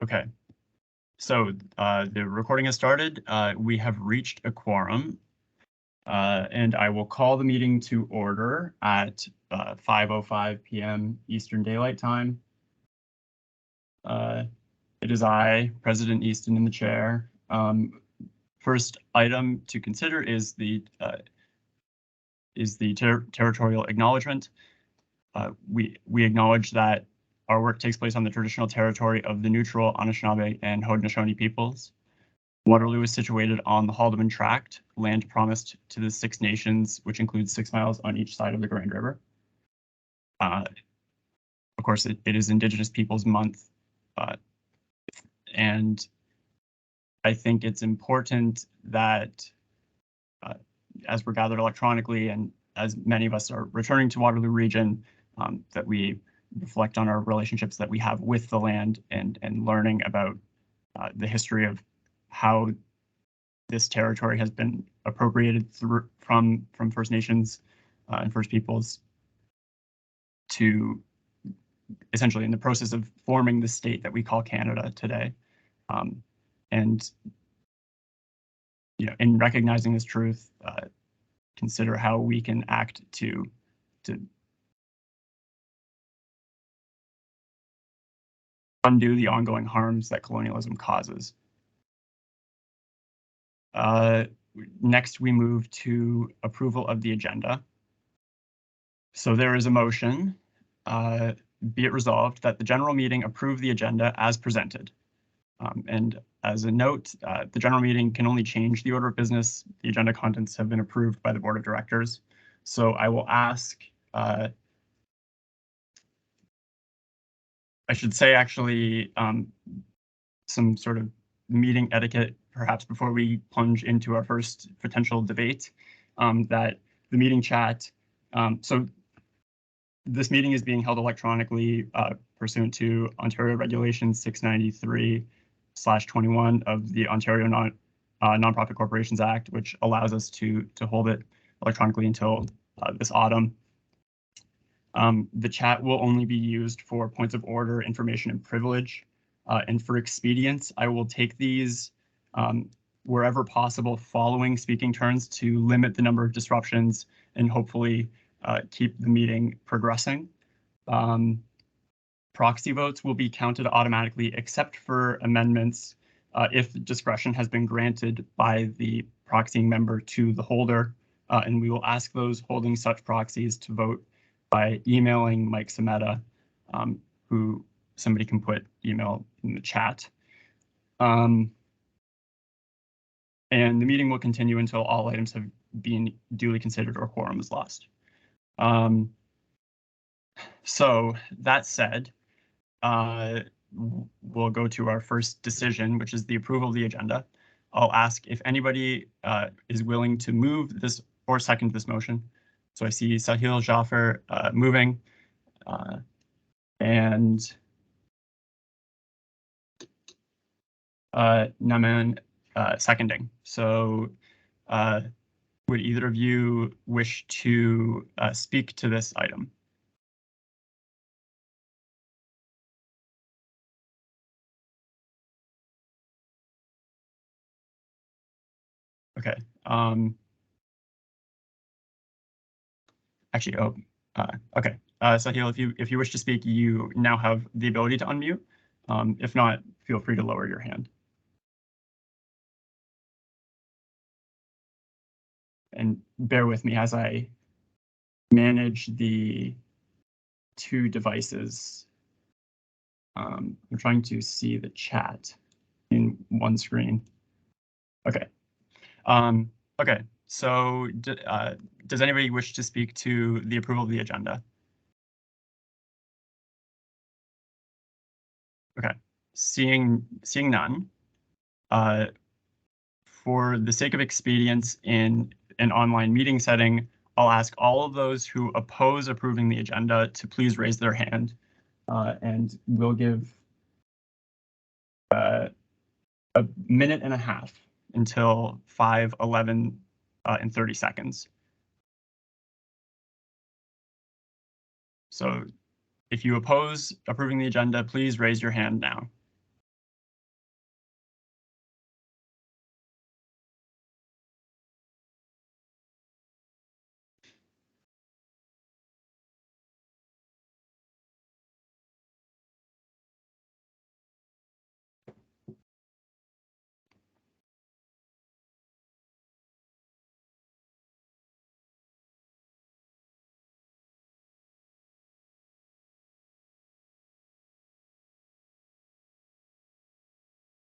Okay, so the recording has started. We have reached a quorum, and I will call the meeting to order at 5:05 p.m. Eastern Daylight Time. It is I, President Easton, in the chair. First item to consider is the territorial acknowledgement. We acknowledge that our work takes place on the traditional territory of the neutral Anishinaabe and Haudenosaunee peoples. Waterloo is situated on the Haldimand Tract, land promised to the Six Nations, which includes 6 miles on each side of the Grand River. Of course, it is Indigenous Peoples Month, and I think it's important that as we're gathered electronically and as many of us are returning to Waterloo region, that we reflect on our relationships that we have with the land and learning about the history of how this territory has been appropriated from First Nations and First Peoples to essentially in the process of forming the state that we call Canada today. And in recognizing this truth, consider how we can act to undo the ongoing harms that colonialism causes. Next, we move to approval of the agenda. So there is a motion, be it resolved that the general meeting approve the agenda as presented. And as a note, the general meeting can only change the order of business. The agenda contents have been approved by the board of directors. So I will ask, I should say actually, some sort of meeting etiquette, perhaps before we plunge into our first potential debate, that the meeting chat, so this meeting is being held electronically pursuant to Ontario Regulation 693/21 of the Ontario Nonprofit Corporations Act, which allows us to hold it electronically until this autumn. The chat will only be used for points of order, information, and privilege. And for expedience, I will take these wherever possible following speaking turns to limit the number of disruptions and hopefully keep the meeting progressing. Proxy votes will be counted automatically except for amendments if discretion has been granted by the proxying member to the holder. And we will ask those holding such proxies to vote by emailing Mike Sameta, who somebody can put email in the chat. And the meeting will continue until all items have been duly considered or quorum is lost. So that said, we'll go to our first decision, which is the approval of the agenda. I'll ask if anybody is willing to move this or second this motion. So I see Sahil Jaffer moving and Naman seconding. So would either of you wish to speak to this item? Okay. Actually, okay. Sahil, if you wish to speak, you now have the ability to unmute. If not, feel free to lower your hand. And bear with me as I manage the two devices. I'm trying to see the chat in one screen. Okay. Okay. So does anybody wish to speak to the approval of the agenda? Okay. Seeing none. For the sake of expedience in an online meeting setting, I'll ask all of those who oppose approving the agenda to please raise their hand, and we'll give a minute and a half until 5:11 and 30 seconds. So if you oppose approving the agenda, please raise your hand now.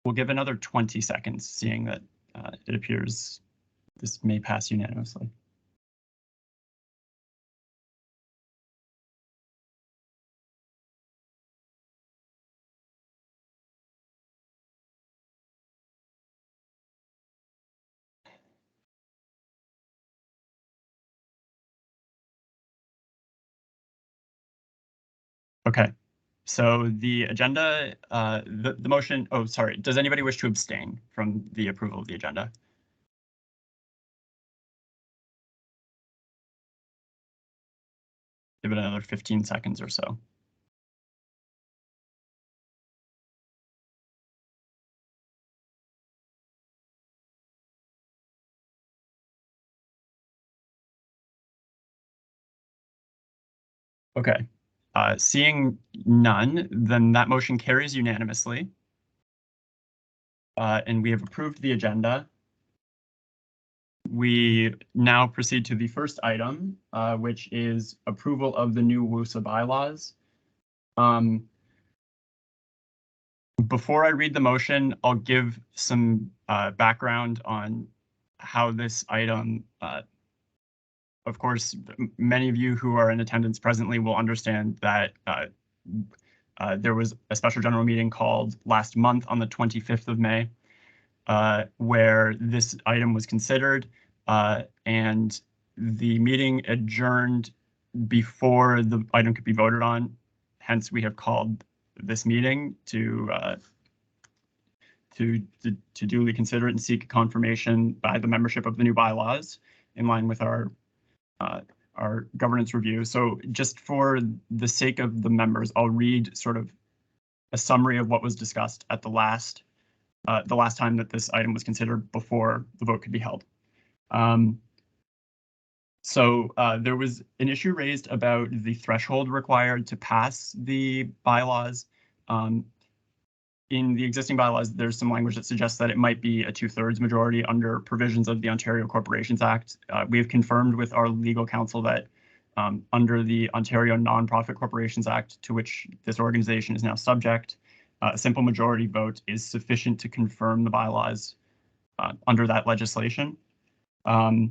We'll give another 20 seconds, seeing that it appears this may pass unanimously. Okay, so the agenda, the motion, oh, sorry, does anybody wish to abstain from the approval of the agenda? Give it another 15 seconds or so. Okay, seeing none, then that motion carries unanimously. And we have approved the agenda. We now proceed to the first item, which is approval of the new WUSA bylaws. Before I read the motion, I'll give some background on how this item, of course, many of you who are in attendance presently will understand that there was a special general meeting called last month on the 25th of May, where this item was considered, and the meeting adjourned before the item could be voted on. Hence, we have called this meeting to duly consider it and seek confirmation by the membership of the new bylaws in line with our governance review. So just for the sake of the members, I'll read sort of a summary of what was discussed at the last time that this item was considered before the vote could be held. So there was an issue raised about the threshold required to pass the bylaws. In the existing bylaws, there's some language that suggests that it might be a 2/3 majority under provisions of the Ontario Corporations Act. We have confirmed with our legal counsel that under the Ontario Nonprofit Corporations Act, to which this organization is now subject, a simple majority vote is sufficient to confirm the bylaws under that legislation. The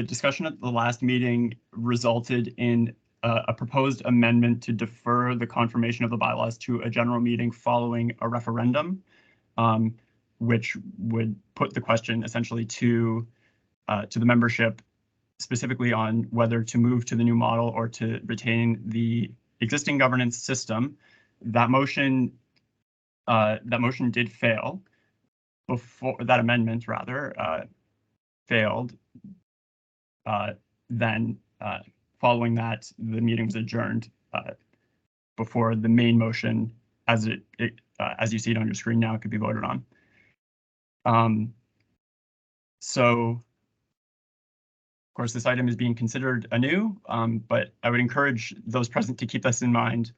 discussion at the last meeting resulted in a proposed amendment to defer the confirmation of the bylaws to a general meeting following a referendum, which would put the question essentially to the membership, specifically on whether to move to the new model or to retain the existing governance system. That motion did fail. Before that amendment, rather, failed. Then following that, the meeting was adjourned before the main motion, as you see it on your screen now, could be voted on. So, of course, this item is being considered anew, but I would encourage those present to keep this in mind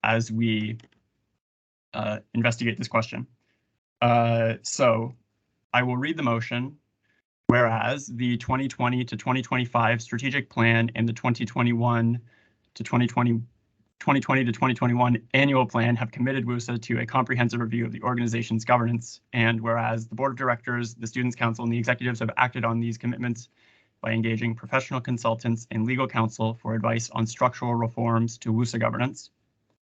as we investigate this question. So I will read the motion. Whereas the 2020 to 2025 strategic plan and the 2020 to 2021 annual plan have committed WUSA to a comprehensive review of the organization's governance. And whereas the board of directors, the students council, and the executives have acted on these commitments by engaging professional consultants and legal counsel for advice on structural reforms to WUSA governance.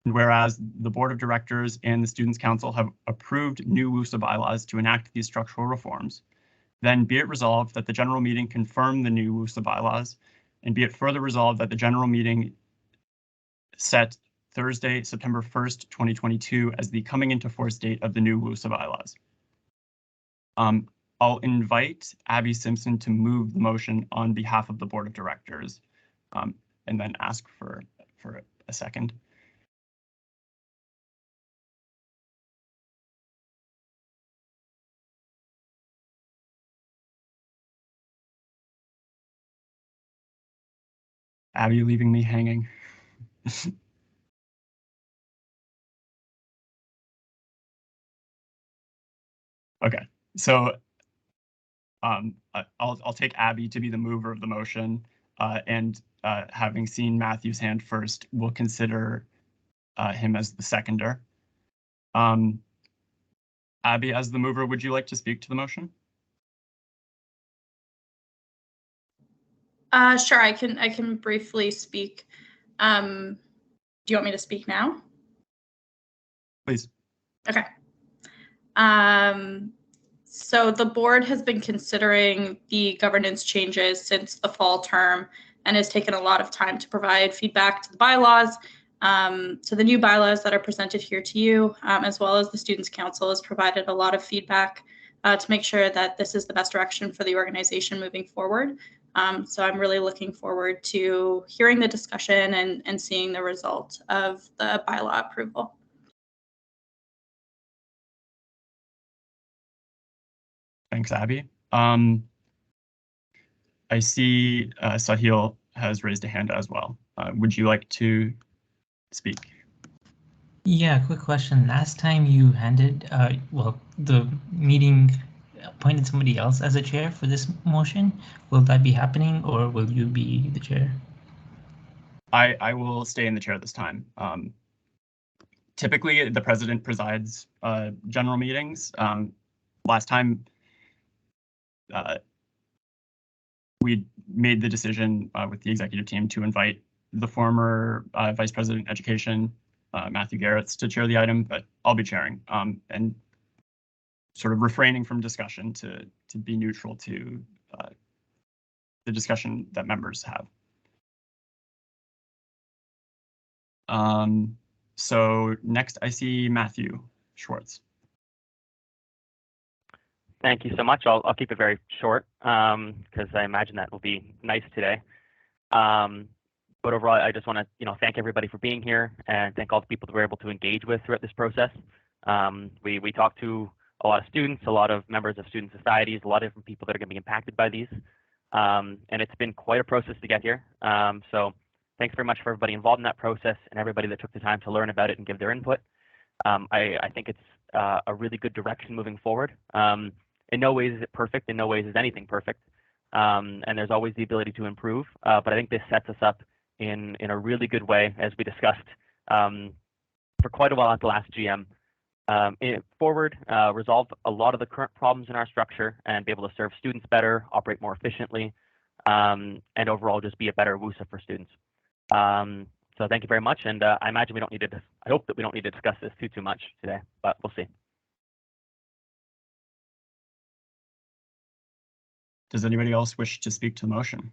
And whereas the board of directors and the students council have approved new WUSA bylaws to enact these structural reforms. Then be it resolved that the general meeting confirm the new WUSA bylaws, and be it further resolved that the general meeting set Thursday, September 1st, 2022 as the coming into force date of the new WUSA bylaws. I'll invite Abby Simpson to move the motion on behalf of the board of directors, and then ask for a second. Abby leaving me hanging. Okay, so I'll take Abby to be the mover of the motion, and having seen Matthew's hand first, we'll consider him as the seconder. Abby, as the mover, would you like to speak to the motion? Sure, I can briefly speak. Do you want me to speak now? Please. Okay. So the board has been considering the governance changes since the fall term and has taken a lot of time to provide feedback to the bylaws. So the new bylaws that are presented here to you, as well as the Students' Council, has provided a lot of feedback to make sure that this is the best direction for the organization moving forward. So I'm really looking forward to hearing the discussion and seeing the result of the bylaw approval. Thanks, Abby. I see Sahil has raised a hand as well. Would you like to speak? Yeah, quick question. Last time you handed, the meeting appointed somebody else as a chair for this motion. Will that be happening, or will you be the chair? I will stay in the chair this time. Typically, the president presides general meetings. Last time, we made the decision with the executive team to invite the former Vice President Education, Matthew Garretts, to chair the item, but I'll be chairing and sort of refraining from discussion to be neutral to the discussion that members have. So next I see Matthew Schwartz. Thank you so much. I'll keep it very short because I imagine that will be nice today. But overall, I just want to thank everybody for being here and thank all the people that we're able to engage with throughout this process. We talked to a lot of students, a lot of members of student societies, a lot of different people that are going to be impacted by these. And it's been quite a process to get here. So thanks very much for everybody involved in that process and everybody that took the time to learn about it and give their input. I think it's a really good direction moving forward. In no ways is it perfect. In no ways is anything perfect. And there's always the ability to improve. But I think this sets us up in a really good way, as we discussed for quite a while at the last GM. Forward, resolve a lot of the current problems in our structure and be able to serve students better, operate more efficiently, and overall just be a better WUSA for students. So thank you very much. And I imagine we don't need to, I hope that we don't need to discuss this too much today, but we'll see. Does anybody else wish to speak to the motion?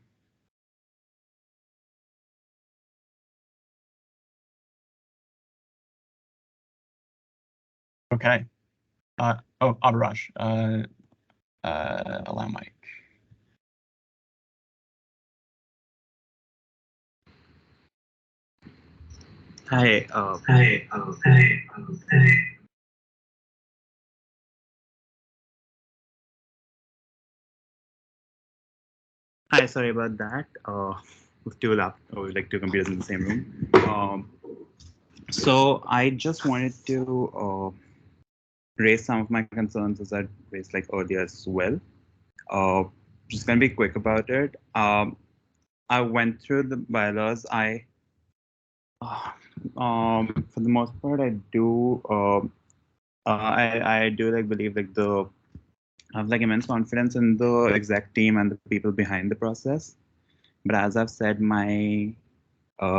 Okay. Oh, Abhiraj, allow mic. Hi. Hi, sorry about that. With two computers in the same room. So I just wanted to raise some of my concerns as I raised earlier as well. Just gonna be quick about it. I went through the bylaws. For the most part, I do. I do believe I have immense confidence in the exec team and the people behind the process. But as I've said, my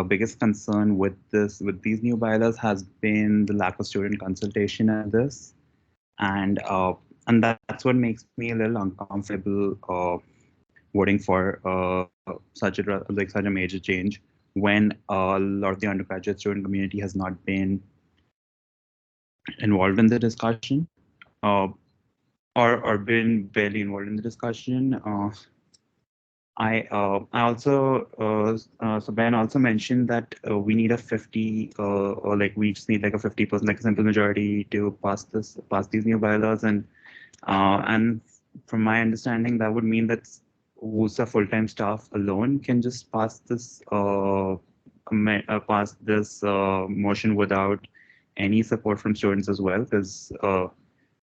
biggest concern with these new bylaws has been the lack of student consultation in this, and that's what makes me a little uncomfortable voting for such a major change when a lot of the undergraduate student community has not been involved in the discussion. Or been barely involved in the discussion. I also so Ben also mentioned that we need a 50 or we just need a 50%, a simple majority to pass these new bylaws, and from my understanding that would mean that WUSA full-time staff alone can just pass this motion without any support from students as well, because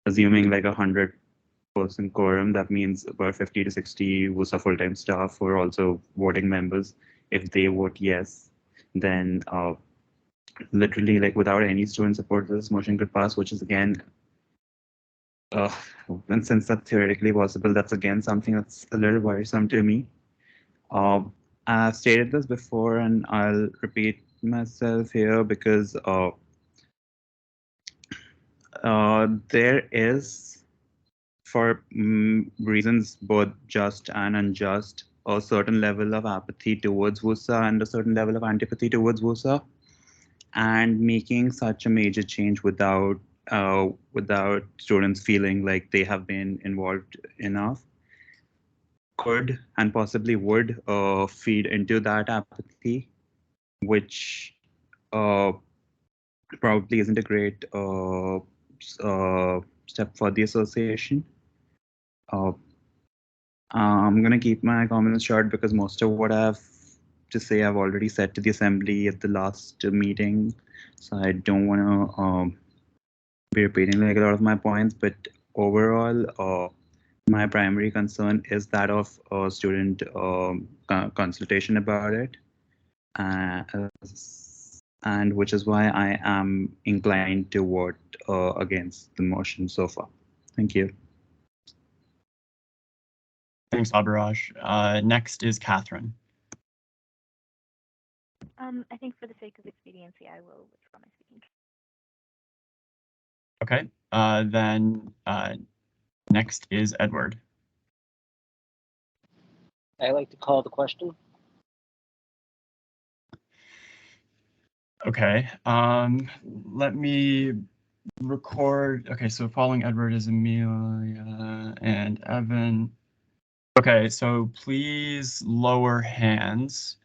assuming 100-person quorum, that means about 50 to 60 WUSA full-time staff who are also voting members. If they vote yes, then literally, like, without any student support, this motion could pass, which is again, and since that's theoretically possible, that's again something that's a little worrisome to me. I've stated this before, and I'll repeat myself here because there is, for reasons both just and unjust, a certain level of apathy towards WUSA and a certain level of antipathy towards WUSA, and making such a major change without students feeling like they have been involved enough could and possibly would feed into that apathy, which probably isn't a great step for the association. I'm going to keep my comments short because most of what I have to say I've already said to the assembly at the last meeting, so I don't want to be repeating like a lot of my points. But overall, my primary concern is that of student consultation about it, and which is why I am inclined to vote against the motion so far. Thank you. Thanks, Abhiraj. Next is Catherine. I think for the sake of expediency, I will withdraw my speaking. Okay, then next is Edward. I like to call the question. Okay, let me record. Okay, so following Edward is Amelia and Evan. Okay, so please lower hands.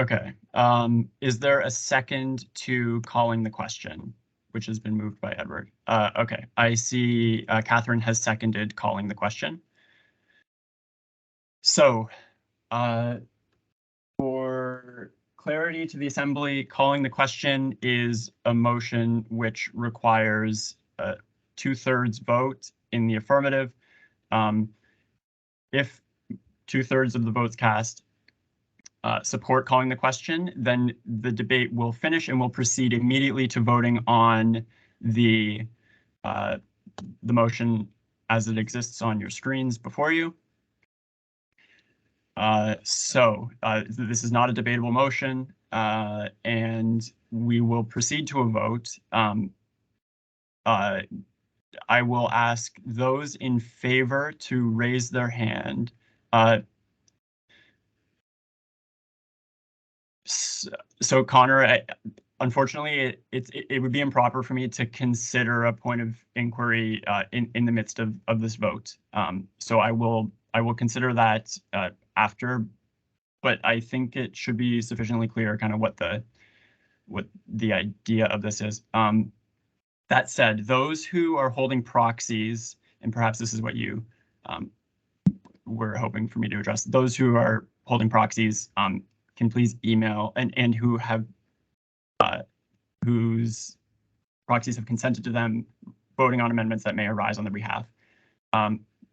Okay, is there a second to calling the question, which has been moved by Edward? Okay, I see Catherine has seconded calling the question. So, for clarity to the assembly, calling the question is a motion which requires a 2/3 vote in the affirmative. If 2/3 of the votes cast support calling the question, then the debate will finish and we'll proceed immediately to voting on the motion as it exists on your screens before you. This is not a debatable motion, and we will proceed to a vote. I will ask those in favor to raise their hand. So Connor, unfortunately, it would be improper for me to consider a point of inquiry in the midst of this vote. So I will consider that after, but I think it should be sufficiently clear kind of what the idea of this is. That said, those who are holding proxies, and perhaps this is what you were hoping for me to address, those who are holding proxies can please email and who have whose proxies have consented to them voting on amendments that may arise on their behalf.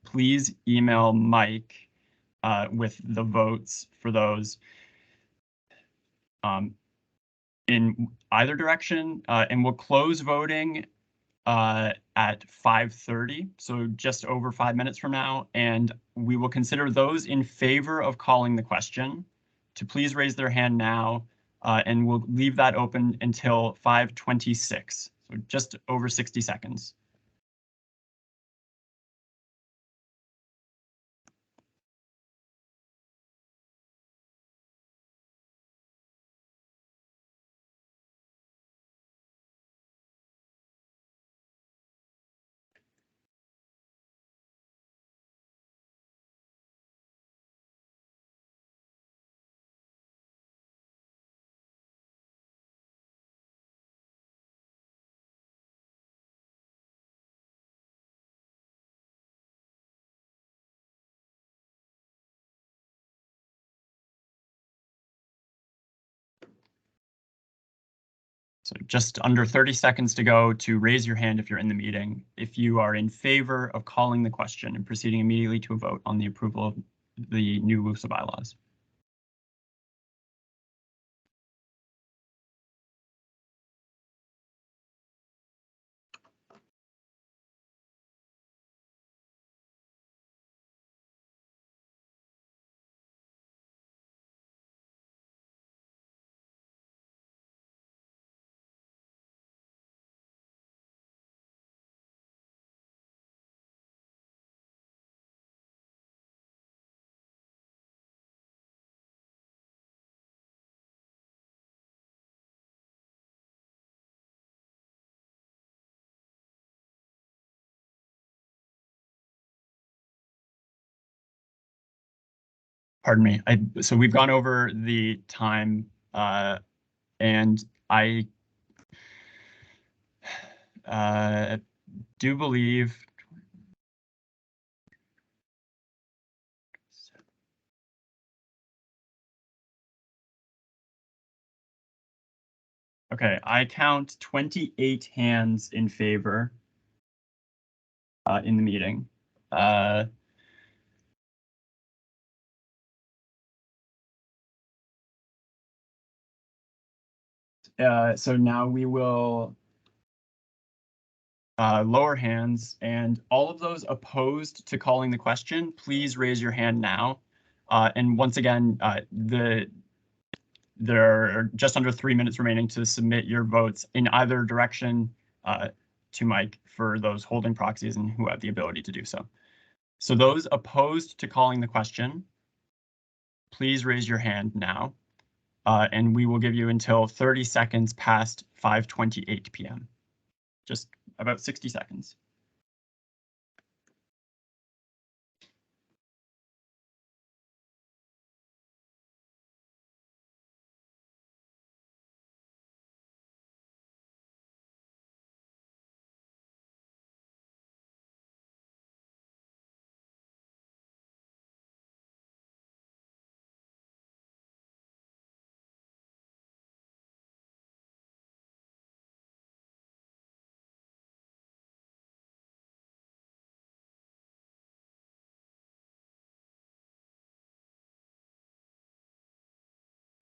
Please email Mike with the votes for those in either direction, and we'll close voting at 5:30, so just over 5 minutes from now, and we will consider those in favor of calling the question to please raise their hand now, and we'll leave that open until 5:26, so just over 60 seconds. So just under 30 seconds to go to raise your hand if you're in the meeting, if you are in favor of calling the question and proceeding immediately to a vote on the approval the new WUSA bylaws. Pardon me. So we've gone over the time, and I do believe. Okay, I count 28 hands in favor in the meeting. So now we will lower hands, and all of those opposed to calling the question, please raise your hand now. And once again, there are just under 3 minutes remaining to submit your votes in either direction to Mike for those holding proxies and who have the ability to do so. So those opposed to calling the question, please raise your hand now. And we will give you until 30 seconds past 5:28 p.m. Just about 60 seconds.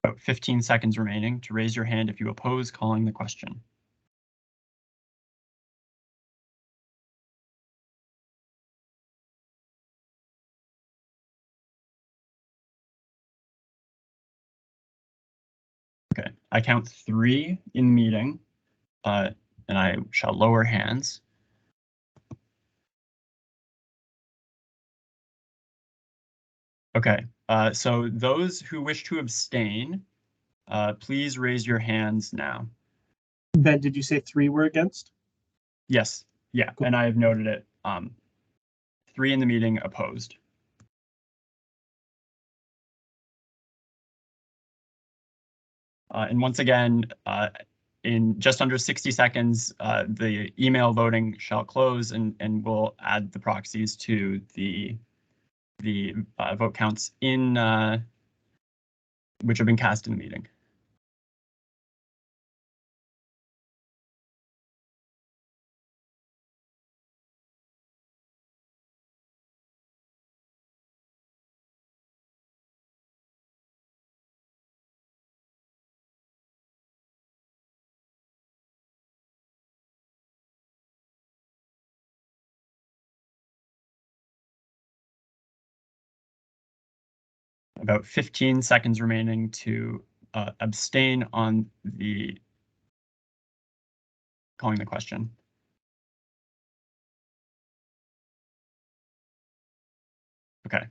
About 15 seconds remaining to raise your hand if you oppose calling the question. Okay, I count 3 in the meeting, and I shall lower hands. Okay, so those who wish to abstain, please raise your hands now. Ben, did you say 3 were against? Yes, yeah, cool. And I have noted it. 3 in the meeting opposed. And once again, in just under 60 seconds, the email voting shall close, and we'll add the proxies to the vote counts in which have been cast in the meeting. About 15 seconds remaining to abstain on the calling the question. Okay.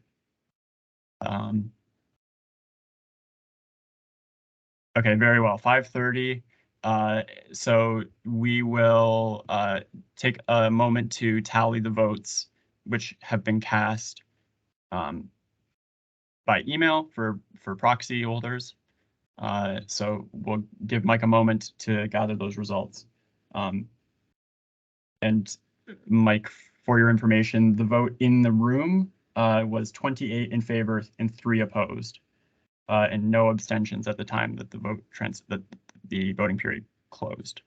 Okay, very well. 5:30. So we will take a moment to tally the votes which have been cast by email for proxy holders. So we'll give Mike a moment to gather those results. And Mike, for your information, the vote in the room was 28 in favor and 3 opposed, and no abstentions at the time that the voting period closed.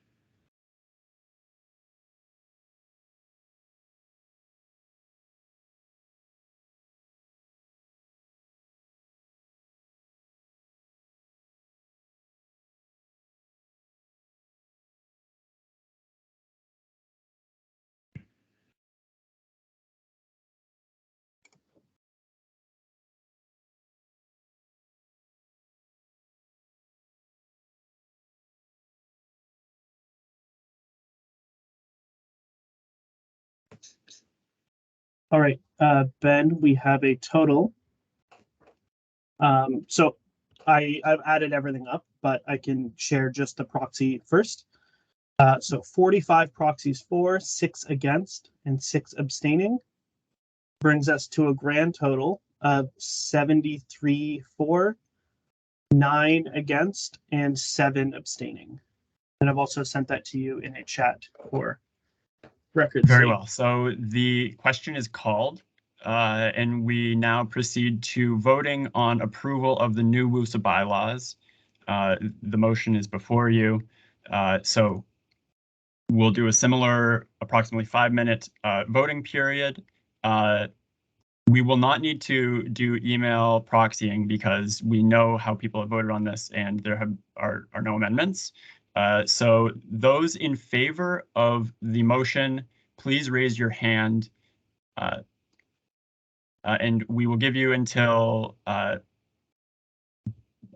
All right, Ben, we have a total. So I've added everything up, but I can share just the proxy first. So 45 proxies for, 6 against, and 6 abstaining brings us to a grand total of 73 for, 9 against, and 7 abstaining. And I've also sent that to you in a chat for records. Very well. So the question is called, and we now proceed to voting on approval of the new WUSA bylaws. The motion is before you. So we'll do a similar approximately 5-minute voting period. We will not need to do email proxying because we know how people have voted on this and there are no amendments. So those in favor of the motion, please raise your hand. And we will give you until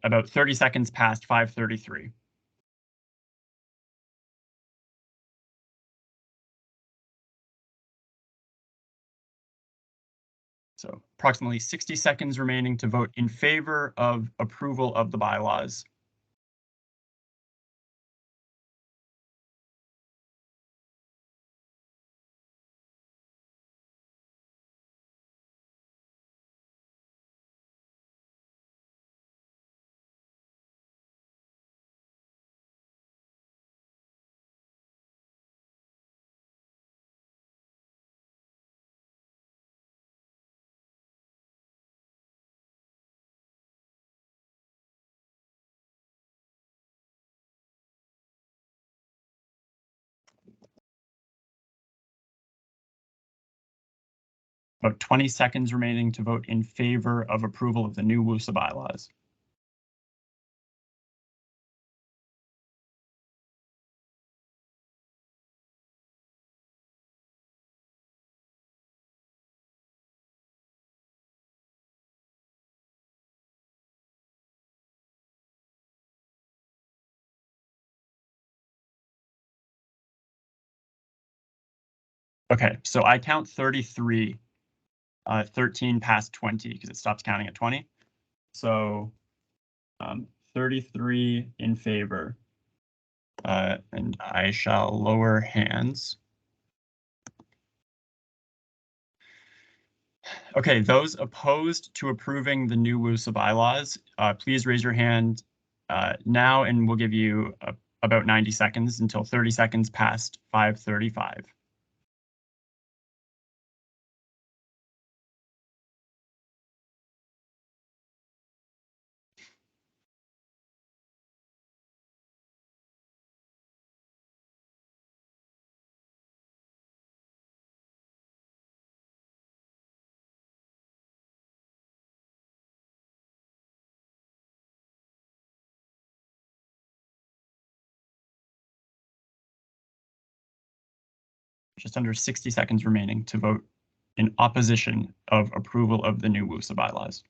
about 30 seconds past 5:33. So approximately 60 seconds remaining to vote in favor of approval of the bylaws. About 20 seconds remaining to vote in favor of approval of the new WUSA bylaws. Okay, so I count 33, 13 past 20 because it stops counting at 20. So 33 in favor, and I shall lower hands. Okay, those opposed to approving the new WUSA bylaws, please raise your hand now, and we'll give you about 90 seconds until 30 seconds past 5:35. Just under 60 seconds remaining to vote in opposition of approval of the new WUSA bylaws.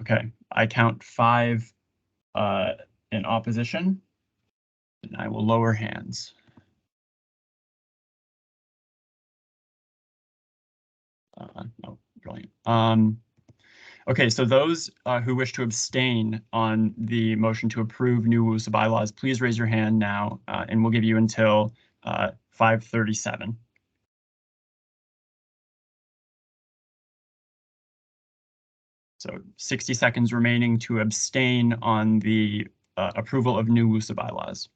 Okay, I count 5 in opposition, and I will lower hands. No, brilliant. Okay, so those who wish to abstain on the motion to approve new WUSA bylaws, please raise your hand now, and we'll give you until 5:37. So 60 seconds remaining to abstain on the approval of new WUSA bylaws.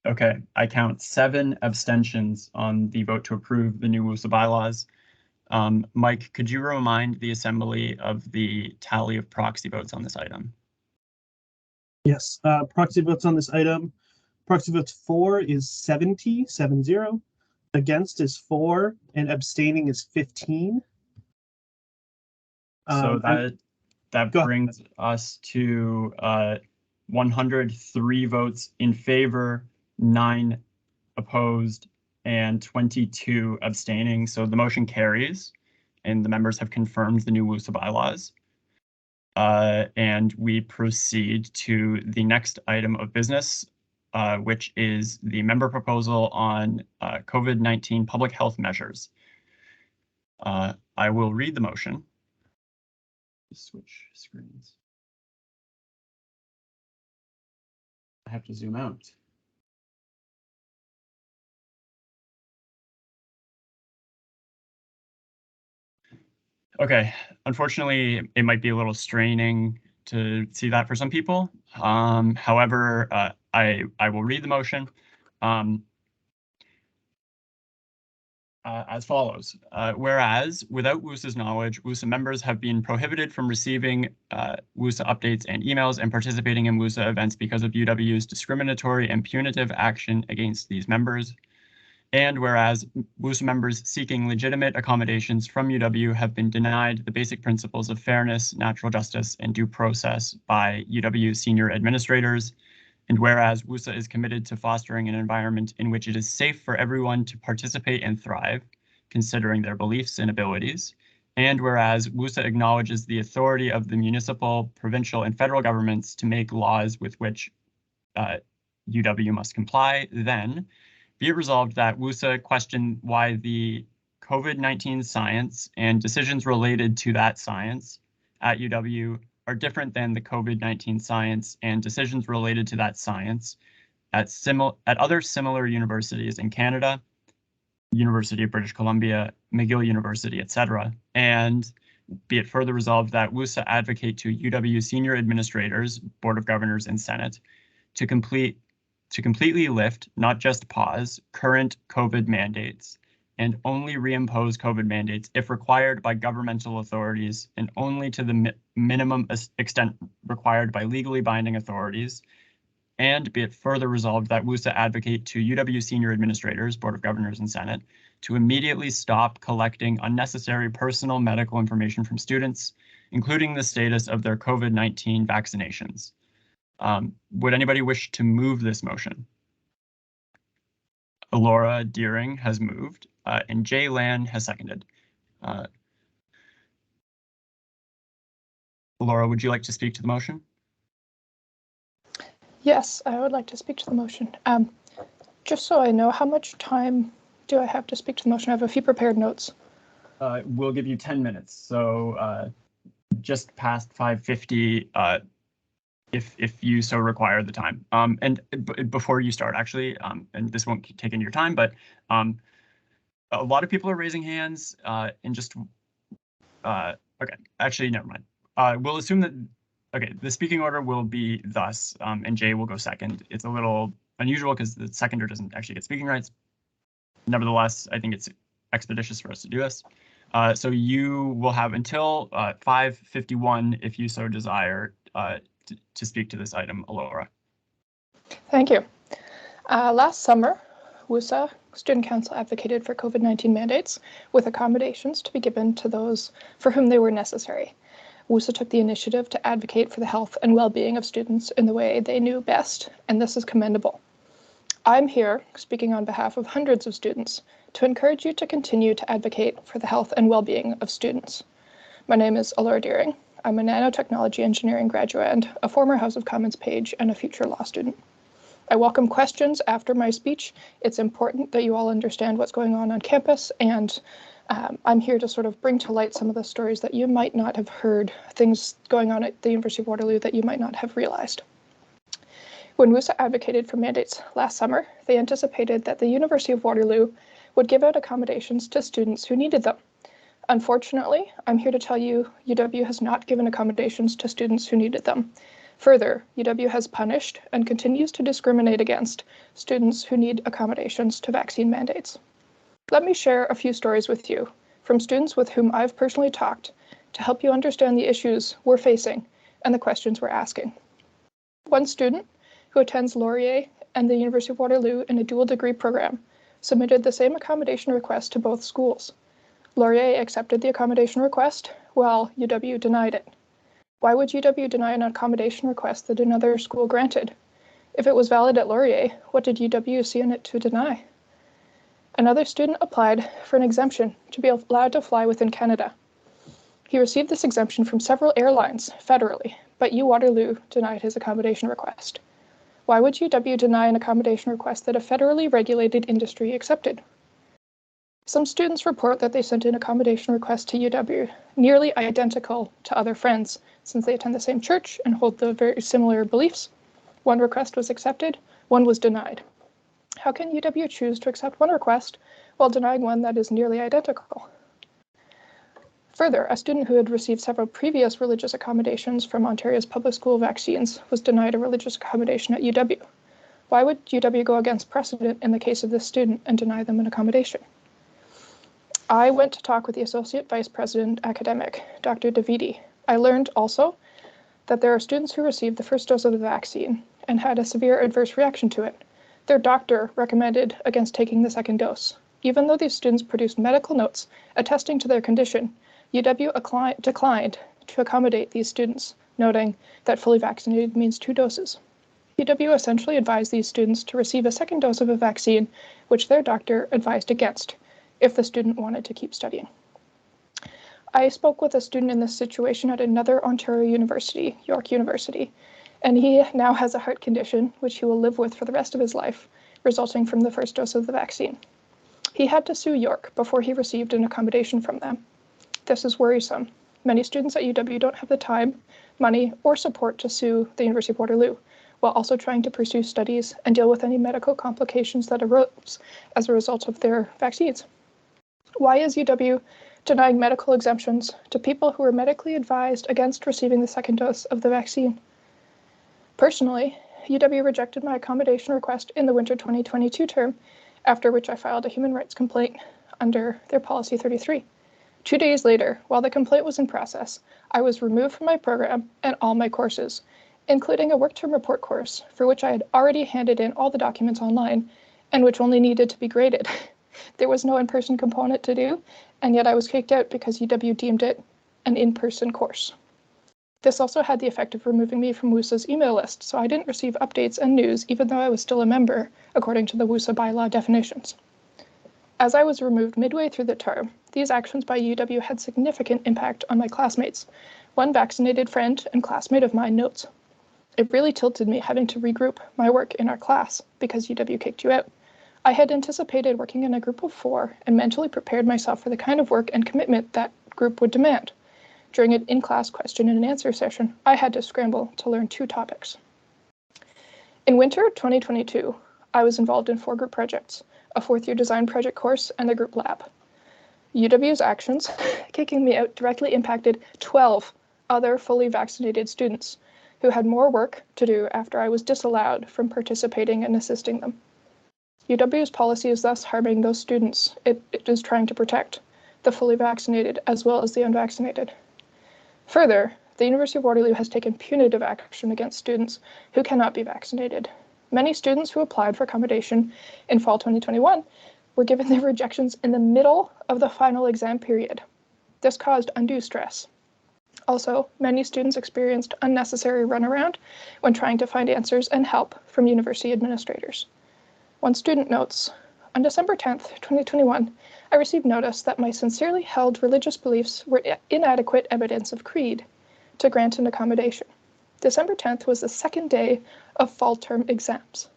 Okay, I count 7 abstentions on the vote to approve the new WUSA bylaws. Mike, could you remind the assembly of the tally of proxy votes on this item? Yes, proxy votes on this item. Proxy votes for is 70, 7-0. Against is 4, and abstaining is 15. So that Go brings us to 103 votes in favor, 9 opposed, and 22 abstaining. So the motion carries, and the members have confirmed the new WUSA bylaws. And we proceed to the next item of business, which is the member proposal on COVID-19 public health measures. I will read the motion. Switch screens. I have to zoom out. Okay, unfortunately, it might be a little straining to see that for some people. However, I will read the motion. As follows. Whereas, without WUSA's knowledge, WUSA members have been prohibited from receiving WUSA updates and emails and participating in WUSA events because of UW's discriminatory and punitive action against these members. And whereas WUSA members seeking legitimate accommodations from UW have been denied the basic principles of fairness, natural justice, and due process by UW senior administrators. And whereas WUSA is committed to fostering an environment in which it is safe for everyone to participate and thrive, considering their beliefs and abilities. And whereas WUSA acknowledges the authority of the municipal, provincial, and federal governments to make laws with which UW must comply, then be it resolved that WUSA question why the COVID-19 science and decisions related to that science at UW are different than the COVID-19 science and decisions related to that science at other similar universities in Canada, University of British Columbia, McGill University, etc. And be it further resolved that WUSA advocate to UW senior administrators, Board of Governors, and Senate to completely lift, not just pause, current COVID mandates and only reimpose COVID mandates if required by governmental authorities and only to the minimum extent required by legally binding authorities. And be it further resolved that WUSA advocate to UW senior administrators, Board of Governors, and Senate to immediately stop collecting unnecessary personal medical information from students, including the status of their COVID-19 vaccinations. Would anybody wish to move this motion? Laura Deering has moved, and Jay Lan has seconded. Laura, would you like to speak to the motion? Yes, I would like to speak to the motion. Just so I know, how much time do I have to speak to the motion? I have a few prepared notes. We'll give you 10 minutes, so just past 5:50 if you so require the time. And before you start, actually, and this won't take any of your time, but a lot of people are raising hands and just, okay, actually, never mind. We'll assume that, okay, the speaking order will be thus, and Jay will go second. It's a little unusual because the seconder doesn't actually get speaking rights. Nevertheless, I think it's expeditious for us to do this. So you will have until 5:51 if you so desire to speak to this item, Laura. Thank you. Last summer, WUSA Student Council advocated for COVID-19 mandates with accommodations to be given to those for whom they were necessary. WUSA took the initiative to advocate for the health and well-being of students in the way they knew best, and this is commendable. I'm here, speaking on behalf of hundreds of students, to encourage you to continue to advocate for the health and well-being of students. My name is Laura Deering. I'm a nanotechnology engineering graduate and a former House of Commons page and a future law student. I welcome questions after my speech. It's important that you all understand what's going on campus, and I'm here to sort of bring to light some of the stories that you might not have heard, things going on at the University of Waterloo that you might not have realized. When WUSA advocated for mandates last summer, they anticipated that the University of Waterloo would give out accommodations to students who needed them. Unfortunately, I'm here to tell you UW has not given accommodations to students who needed them. Further, UW has punished and continues to discriminate against students who need accommodations to vaccine mandates. Let me share a few stories with you from students with whom I've personally talked to help you understand the issues we're facing and the questions we're asking. One student who attends Laurier and the University of Waterloo in a dual degree program submitted the same accommodation request to both schools. Laurier accepted the accommodation request while UW denied it. Why would UW deny an accommodation request that another school granted? If it was valid at Laurier, what did UW see in it to deny? Another student applied for an exemption to be allowed to fly within Canada. He received this exemption from several airlines federally, but UW denied his accommodation request. Why would UW deny an accommodation request that a federally regulated industry accepted? Some students report that they sent an accommodation request to UW, nearly identical to other friends, since they attend the same church and hold the very similar beliefs. One request was accepted, one was denied. How can UW choose to accept one request while denying one that is nearly identical? Further, a student who had received several previous religious accommodations from Ontario's public school vaccines was denied a religious accommodation at UW. Why would UW go against precedent in the case of this student and deny them an accommodation? I went to talk with the Associate Vice President Academic, Dr. Davidi. I learned also that there are students who received the first dose of the vaccine and had a severe adverse reaction to it. Their doctor recommended against taking the second dose. Even though these students produced medical notes attesting to their condition, UW declined to accommodate these students, noting that fully vaccinated means 2 doses. UW essentially advised these students to receive a second dose of a vaccine, which their doctor advised against, if the student wanted to keep studying. I spoke with a student in this situation at another Ontario university, York University, and he now has a heart condition, which he will live with for the rest of his life, resulting from the first dose of the vaccine. He had to sue York before he received an accommodation from them. This is worrisome. Many students at UW don't have the time, money, or support to sue the University of Waterloo, while also trying to pursue studies and deal with any medical complications that arose as a result of their vaccines. Why is UW denying medical exemptions to people who are medically advised against receiving the second dose of the vaccine? Personally, UW rejected my accommodation request in the winter 2022 term, after which I filed a human rights complaint under their Policy 33. 2 days later, while the complaint was in process, I was removed from my program and all my courses, including a work term report course for which I had already handed in all the documents online and which only needed to be graded. There was no in-person component to do, and yet I was kicked out because UW deemed it an in-person course. This also had the effect of removing me from WUSA's email list, so I didn't receive updates and news even though I was still a member, according to the WUSA bylaw definitions. As I was removed midway through the term, these actions by UW had significant impact on my classmates. One vaccinated friend and classmate of mine notes, "It really tilted me having to regroup my work in our class because UW kicked you out. I had anticipated working in a group of 4 and mentally prepared myself for the kind of work and commitment that group would demand. During an in-class question and answer session, I had to scramble to learn 2 topics." In winter 2022, I was involved in 4 group projects, a 4th-year design project course, and a group lab. UW's actions, kicking me out, directly impacted 12 other fully vaccinated students who had more work to do after I was disallowed from participating and assisting them. UW's policy is thus harming those students it is trying to protect, the fully vaccinated as well as the unvaccinated. Further, the University of Waterloo has taken punitive action against students who cannot be vaccinated. Many students who applied for accommodation in fall 2021 were given their rejections in the middle of the final exam period. This caused undue stress. Also, many students experienced unnecessary runaround when trying to find answers and help from university administrators. One student notes, "On December 10th, 2021, I received notice that my sincerely held religious beliefs were inadequate evidence of creed to grant an accommodation. December 10th was the 2nd day of fall term exams.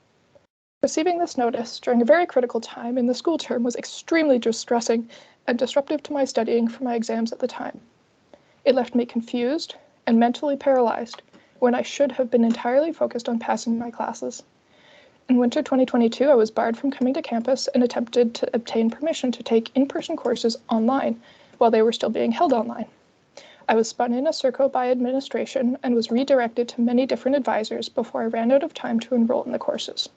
Receiving this notice during a very critical time in the school term was extremely distressing and disruptive to my studying for my exams at the time. It left me confused and mentally paralyzed when I should have been entirely focused on passing my classes. In winter 2022, I was barred from coming to campus and attempted to obtain permission to take in-person courses online while they were still being held online. I was spun in a circle by administration and was redirected to many different advisors before I ran out of time to enroll in the courses.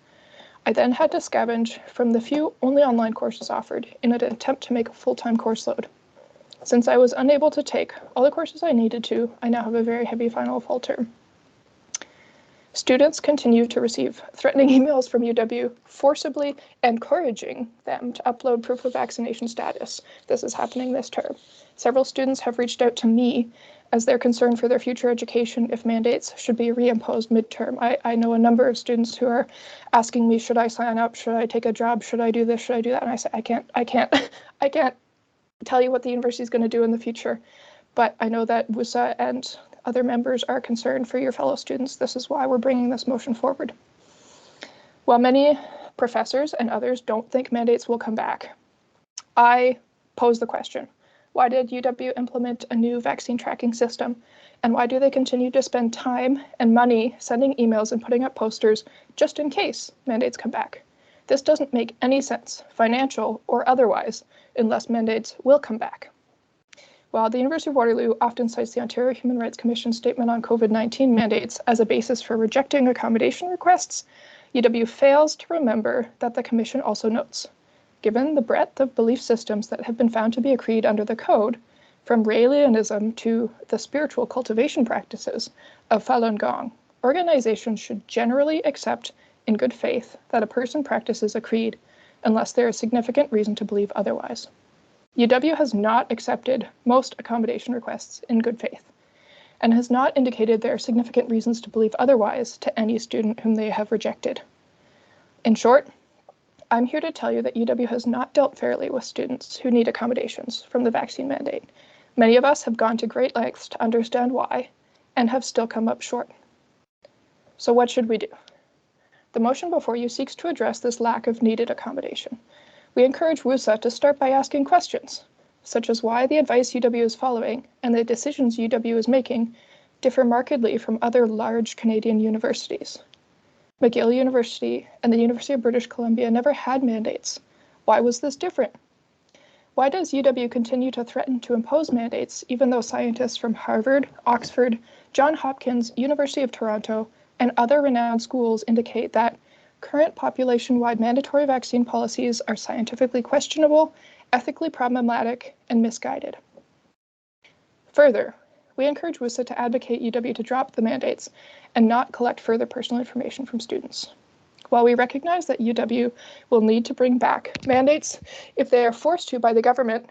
I then had to scavenge from the few only online courses offered in an attempt to make a full-time course load. Since I was unable to take all the courses I needed to, I now have a very heavy final fall term. Students continue to receive threatening emails from UW, forcibly encouraging them to upload proof of vaccination status. This is happening this term. Several students have reached out to me as they're concerned for their future education if mandates should be reimposed midterm. I know a number of students who are asking me, should I sign up? Should I take a job? Should I do this? Should I do that? And I say, I can't tell you what the university is going to do in the future, but I know that WUSA and other members are concerned for your fellow students. This is why we're bringing this motion forward. While many professors and others don't think mandates will come back, I pose the question, why did UW implement a new vaccine tracking system? And why do they continue to spend time and money sending emails and putting up posters just in case mandates come back? This doesn't make any sense, financial or otherwise, unless mandates will come back. While the University of Waterloo often cites the Ontario Human Rights Commission statement on COVID-19 mandates as a basis for rejecting accommodation requests, UW fails to remember that the Commission also notes, given the breadth of belief systems that have been found to be agreed under the Code, from Raelianism to the spiritual cultivation practices of Falun Gong, organizations should generally accept in good faith that a person practices a creed unless there is significant reason to believe otherwise. UW has not accepted most accommodation requests in good faith and has not indicated there are significant reasons to believe otherwise to any student whom they have rejected. In short, I'm here to tell you that UW has not dealt fairly with students who need accommodations from the vaccine mandate. Many of us have gone to great lengths to understand why and have still come up short. So what should we do? The motion before you seeks to address this lack of needed accommodation. We encourage WUSA to start by asking questions, such as why the advice UW is following and the decisions UW is making differ markedly from other large Canadian universities. McGill University and the University of British Columbia never had mandates. Why was this different? Why does UW continue to threaten to impose mandates even though scientists from Harvard, Oxford, Johns Hopkins, University of Toronto, and other renowned schools indicate that current population-wide mandatory vaccine policies are scientifically questionable, ethically problematic, and misguided? Further, we encourage WUSA to advocate UW to drop the mandates and not collect further personal information from students. While we recognize that UW will need to bring back mandates if they are forced to by the government,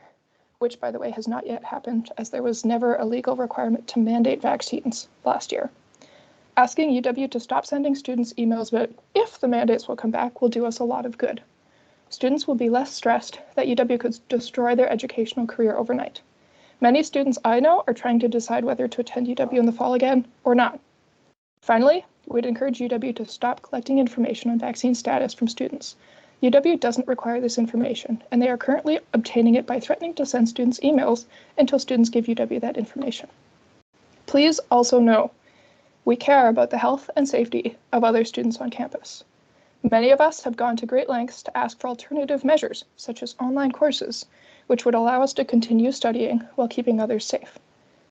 which by the way has not yet happened as there was never a legal requirement to mandate vaccines last year, asking UW to stop sending students emails about if the mandates will come back will do us a lot of good. Students will be less stressed that UW could destroy their educational career overnight. Many students I know are trying to decide whether to attend UW in the fall again or not. Finally, we'd encourage UW to stop collecting information on vaccine status from students. UW doesn't require this information, and they are currently obtaining it by threatening to send students emails until students give UW that information. Please also know we care about the health and safety of other students on campus. Many of us have gone to great lengths to ask for alternative measures, such as online courses, which would allow us to continue studying while keeping others safe.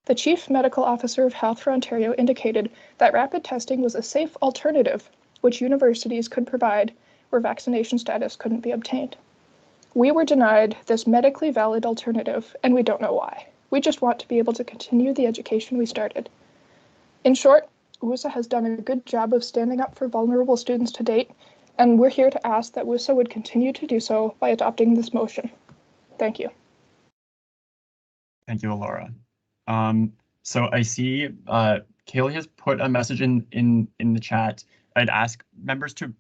The Chief Medical Officer of Health for Ontario indicated that rapid testing was a safe alternative which universities could provide where vaccination status couldn't be obtained. We were denied this medically valid alternative, and we don't know why. We just want to be able to continue the education we started. In short, WUSA has done a good job of standing up for vulnerable students to date, and we're here to ask that WUSA would continue to do so by adopting this motion. Thank you. Thank you, Laura. So I see Kaylee has put a message in the chat. I'd ask members to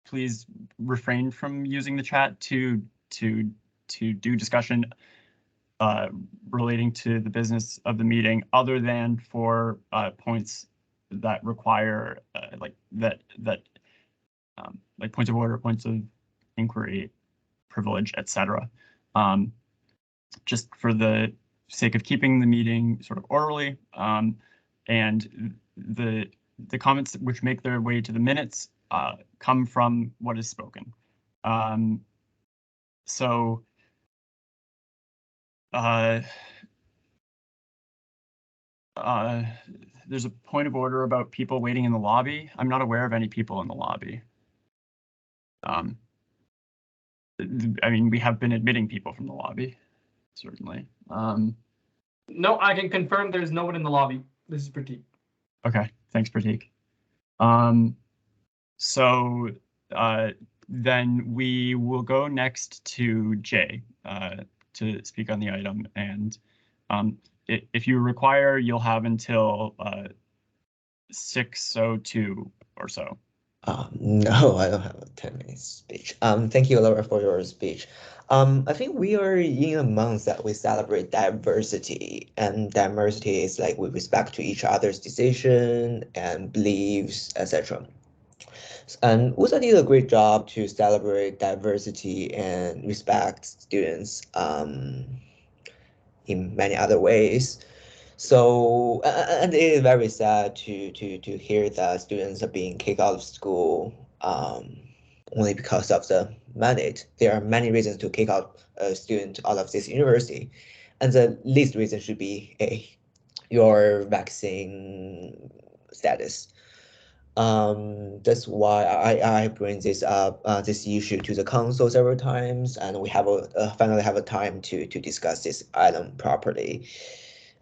please refrain from using the chat to do discussion relating to the business of the meeting, other than for points that require like points of order, points of inquiry, privilege, etc. Just for the sake of keeping the meeting sort of orderly, and the comments which make their way to the minutes come from what is spoken. So There's a point of order about people waiting in the lobby. I'm not aware of any people in the lobby. I mean, we have been admitting people from the lobby, certainly. No, I can confirm there's no one in the lobby. This is Pratik. Okay, thanks, Pratik. So then we will go next to Jay to speak on the item. And if you require, you'll have until 6:02 or so. No, I don't have a 10-minute speech. Thank you, Laura, for your speech. I think we are in a month that we celebrate diversity, and diversity is like with respect to each other's decision and beliefs, etc. And WUSA did a great job to celebrate diversity and respect students in many other ways. So, and it is very sad to hear that students are being kicked out of school only because of the mandate. There are many reasons to kick out a student out of this university, and the least reason should be your vaccine status. That's why I bring this up, this issue to the council several times, and we have finally have a time to discuss this item properly.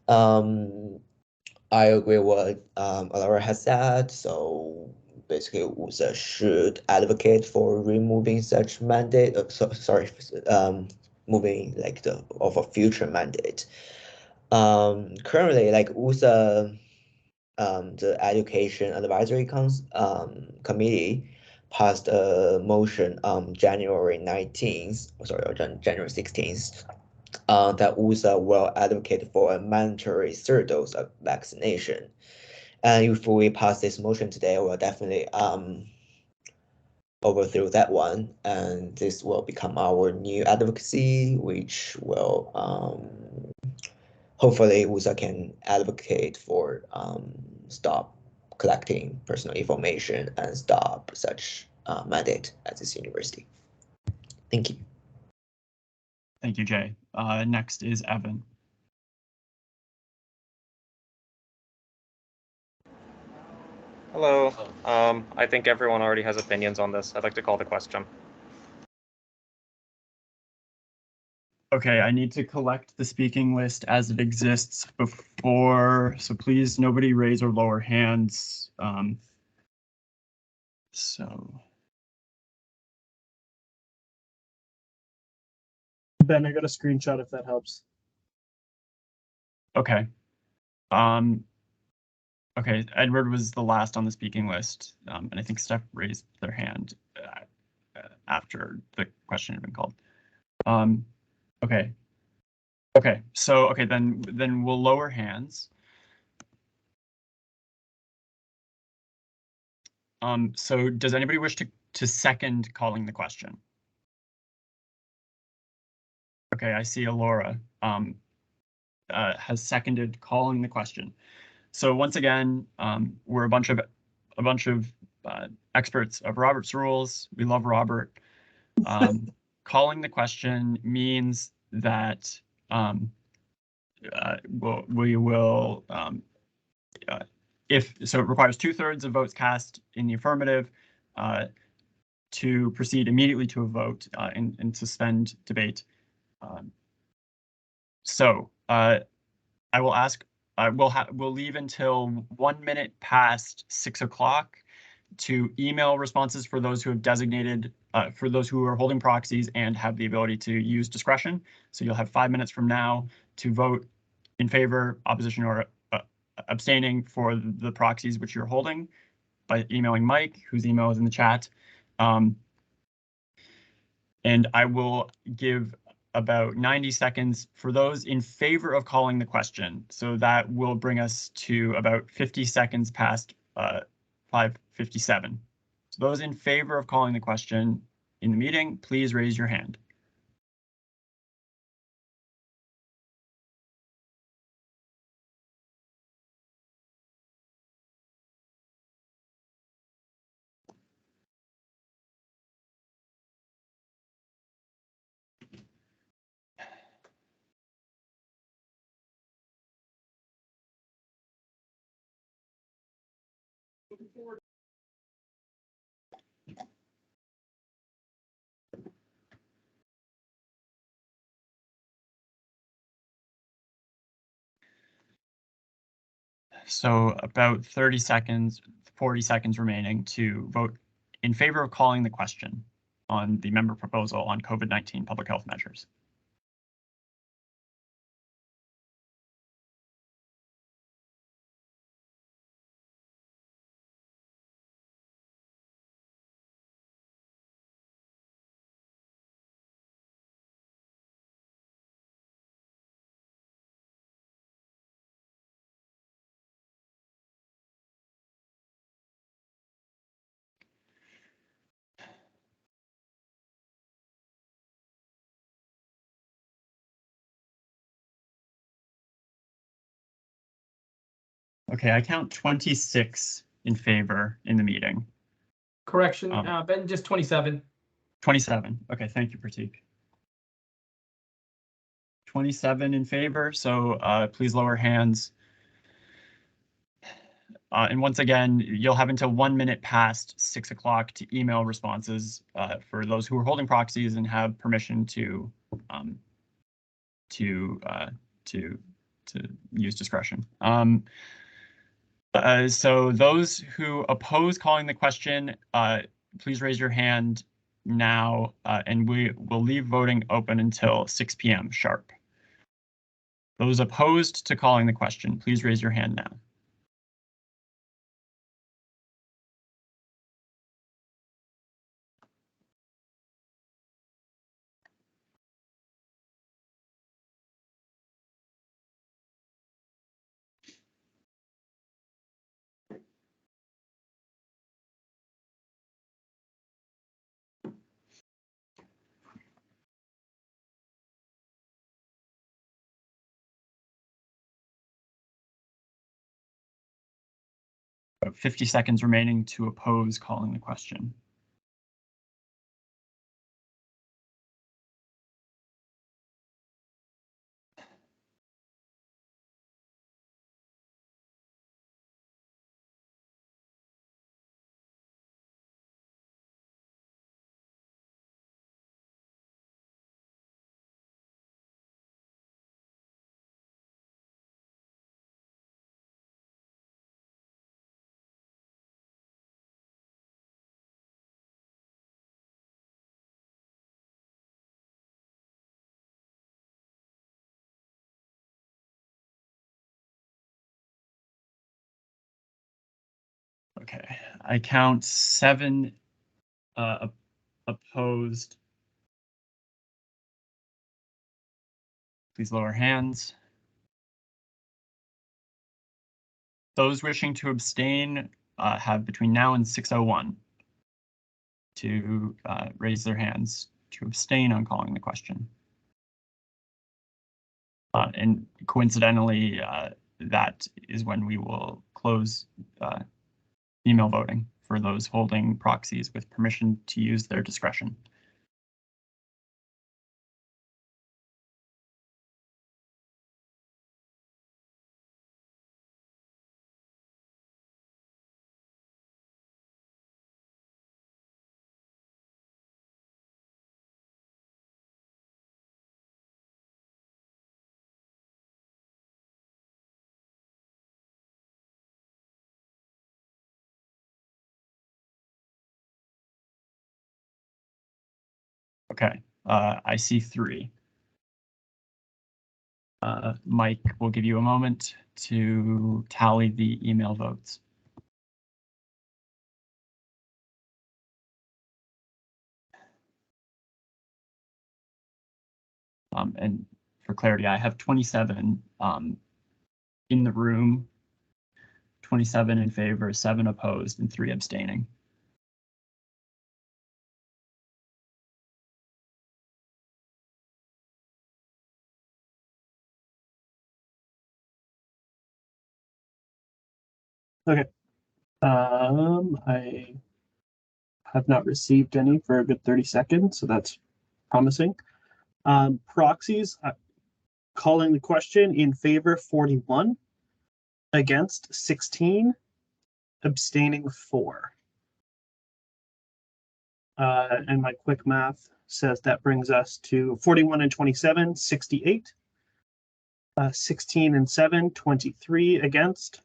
I agree with what Laura has said. So basically, WUSA should advocate for removing such mandate. Moving like of a future mandate. Currently, like WUSA, the Education Advisory Committee passed a motion on January 19th, or January 16th, that WUSA will advocate for a mandatory third dose of vaccination. And if we pass this motion today, we'll definitely overthrow that one, and this will become our new advocacy, which will hopefully WUSA can advocate for stop collecting personal information and stop such mandate at this university. Thank you. Thank you, Jay. Next is Evan. Hello. I think everyone already has opinions on this. I'd like to call the question. Okay, I need to collect the speaking list as it exists before, so please nobody raise or lower hands. Ben, I got a screenshot if that helps. Okay. Okay, Edward was the last on the speaking list, and I think Steph raised their hand after the question had been called. Okay. Okay, so then we'll lower hands. So does anybody wish to second calling the question? Okay, I see Alora has seconded calling the question. So once again, we're a bunch of experts of Robert's rules. We love Robert. Calling the question means that we will, it requires 2/3 of votes cast in the affirmative to proceed immediately to a vote and suspend debate. I will ask. We'll leave until 1 minute past 6 o'clock to email responses for those who have designated, for those who are holding proxies and have the ability to use discretion. So you'll have 5 minutes from now to vote in favor, opposition, or abstaining for the proxies which you're holding by emailing Mike, whose email is in the chat. And I will give about 90 seconds for those in favor of calling the question. So that will bring us to about 50 seconds past 5:57. So those in favor of calling the question in the meeting, please raise your hand. So about 30 seconds, 40 seconds remaining to vote in favor of calling the question on the member proposal on COVID-19 public health measures. Okay, I count 26 in favor in the meeting. Correction, Ben, just 27. 27. Okay, thank you, Pratik. 27 in favor, so please lower hands. And once again, you'll have until 1 minute past 6 o'clock to email responses for those who are holding proxies and have permission to use discretion. So those who oppose calling the question, please raise your hand now, and we will leave voting open until 6 p.m. sharp. Those opposed to calling the question, please raise your hand now. About 50 seconds remaining to oppose calling the question. Okay, I count 7 opposed. Please lower hands. Those wishing to abstain have between now and 6:01 to raise their hands to abstain on calling the question. And coincidentally, that is when we will close email voting for those holding proxies with permission to use their discretion. Okay, I see 3. Mike will give you a moment to tally the email votes. And for clarity, I have 27 in the room, 27 in favor, 7 opposed, and 3 abstaining. Okay. I have not received any for a good 30 seconds, so that's promising. Proxies, calling the question in favor 41, against 16, abstaining 4. And my quick math says that brings us to 41 and 27, 68. 16 and 7, 23 against.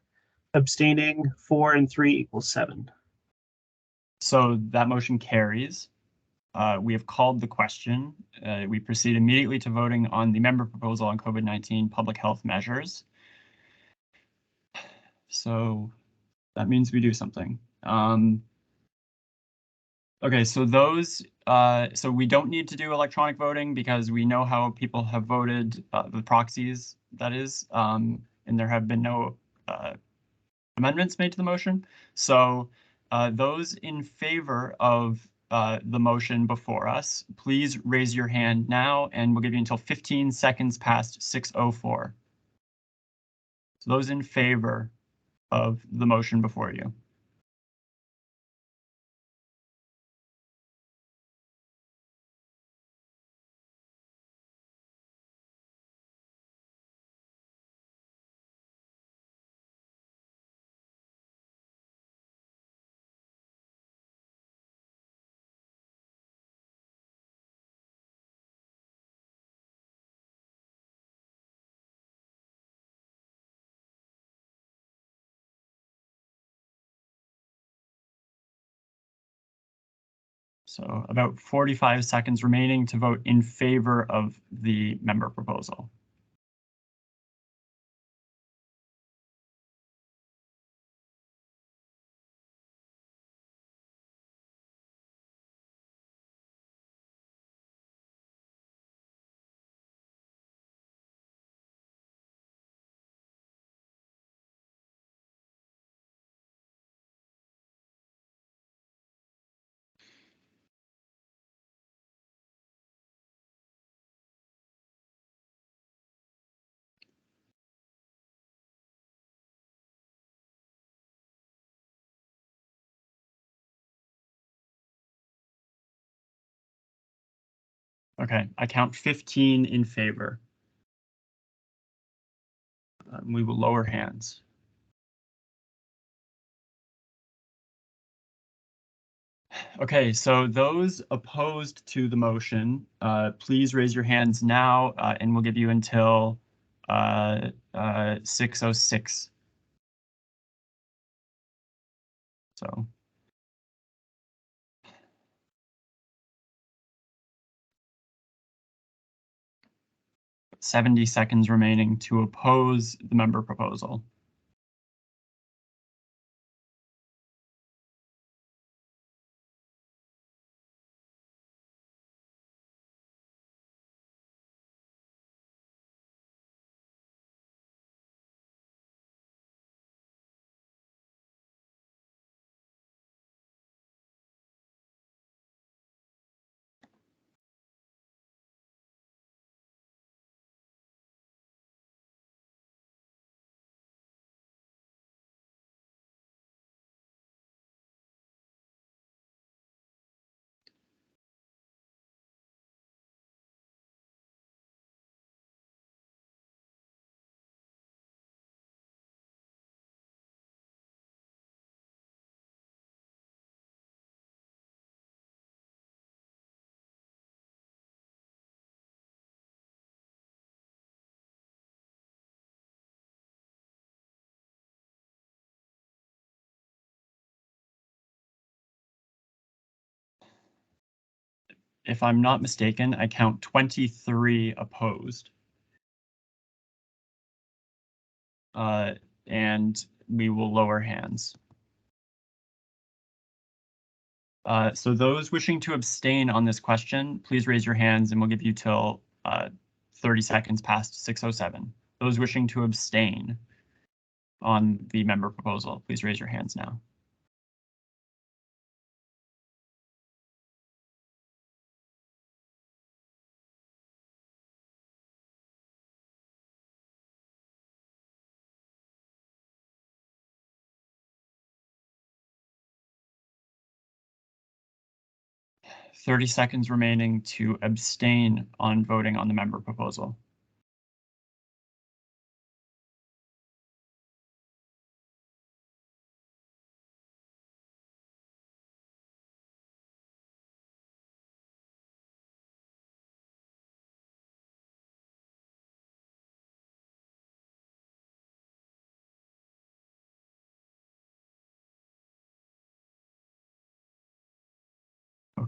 Abstaining 4 and 3 equals 7. So that motion carries. We have called the question. We proceed immediately to voting on the member proposal on COVID-19 public health measures. So that means we do something. Okay, so those, so we don't need to do electronic voting because we know how people have voted, the proxies, that is, and there have been no amendments made to the motion. So those in favor of the motion before us, please raise your hand now, and we'll give you until 15 seconds past 6:04. So those in favor of the motion before you. So about 45 seconds remaining to vote in favor of the member proposal. Okay, I count 15 in favor. We will lower hands. Okay, so those opposed to the motion, please raise your hands now, and we'll give you until 6:06. So. "70 seconds remaining to oppose the member proposal." If I'm not mistaken, I count 23 opposed. And we will lower hands. So those wishing to abstain on this question, please raise your hands and we'll give you till 30 seconds past 6:07. Those wishing to abstain on the member proposal, please raise your hands now. "30 seconds remaining to abstain on voting on the member proposal."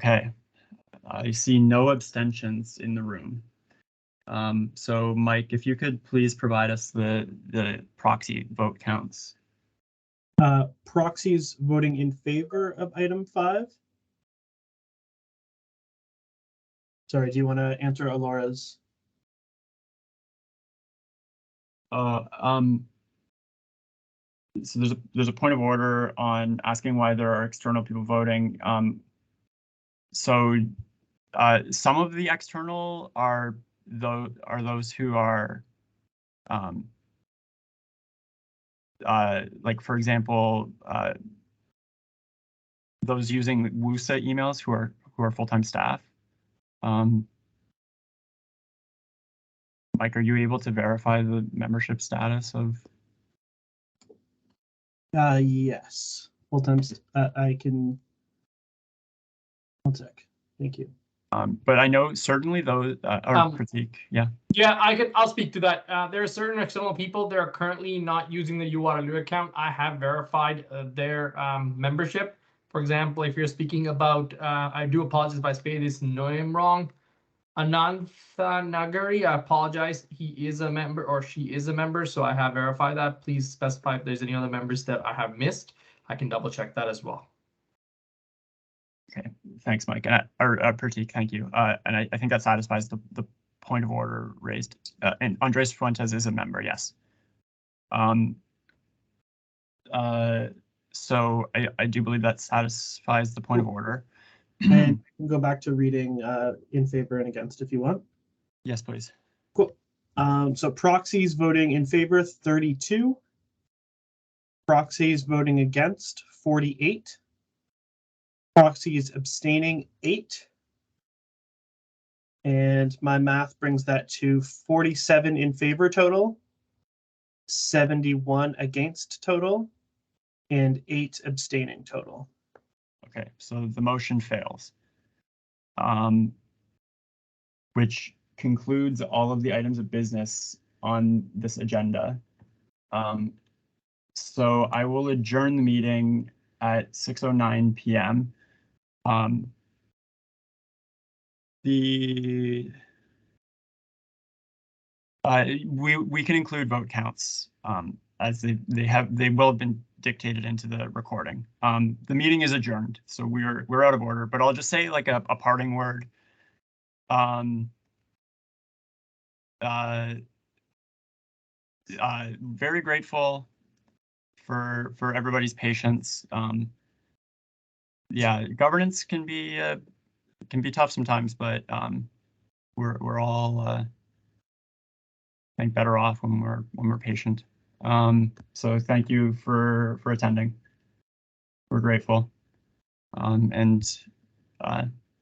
Okay, I see no abstentions in the room. So Mike, if you could please provide us the proxy vote counts. Proxies voting in favor of item 5. Sorry, do you want to answer Alora's? So there's a point of order on asking why there are external people voting. So some of the external are those who are like, for example, those using WUSA emails who are full-time staff. Mike, are you able to verify the membership status of? Yes. Full-time. I can. One sec. Thank you. But I know certainly those are critique. Yeah. Yeah, I'll speak to that. There are certain external people that are currently not using the URL account. I have verified their membership. For example, if you're speaking about, I do apologize if I spelled his name wrong. Anantha Nagari, I apologize. He is a member or she is a member, so I have verified that. Please specify if there's any other members that I have missed. I can double check that as well. Okay, thanks, Mike. Or Pratik, thank you. And I think that satisfies the point of order raised. And Andres Fuentes is a member, yes. So I do believe that satisfies the point of order. And I can go back to reading in favor and against if you want. Yes, please. Cool. So proxies voting in favor, 32. Proxies voting against, 48. Proxies abstaining, 8. And my math brings that to 47 in favor total, 71 against total, and 8 abstaining total. Okay, so the motion fails. Which concludes all of the items of business on this agenda. So I will adjourn the meeting at 6:09 p.m. We can include vote counts as they will have been dictated into the recording. The meeting is adjourned, so we're out of order. But I'll just say like a parting word. Very grateful for everybody's patience. Yeah, governance can be tough sometimes, but we're all I think better off when we're patient. So thank you for attending. We're grateful, and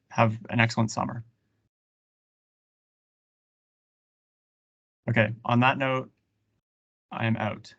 have an excellent summer. Okay, on that note, I am out.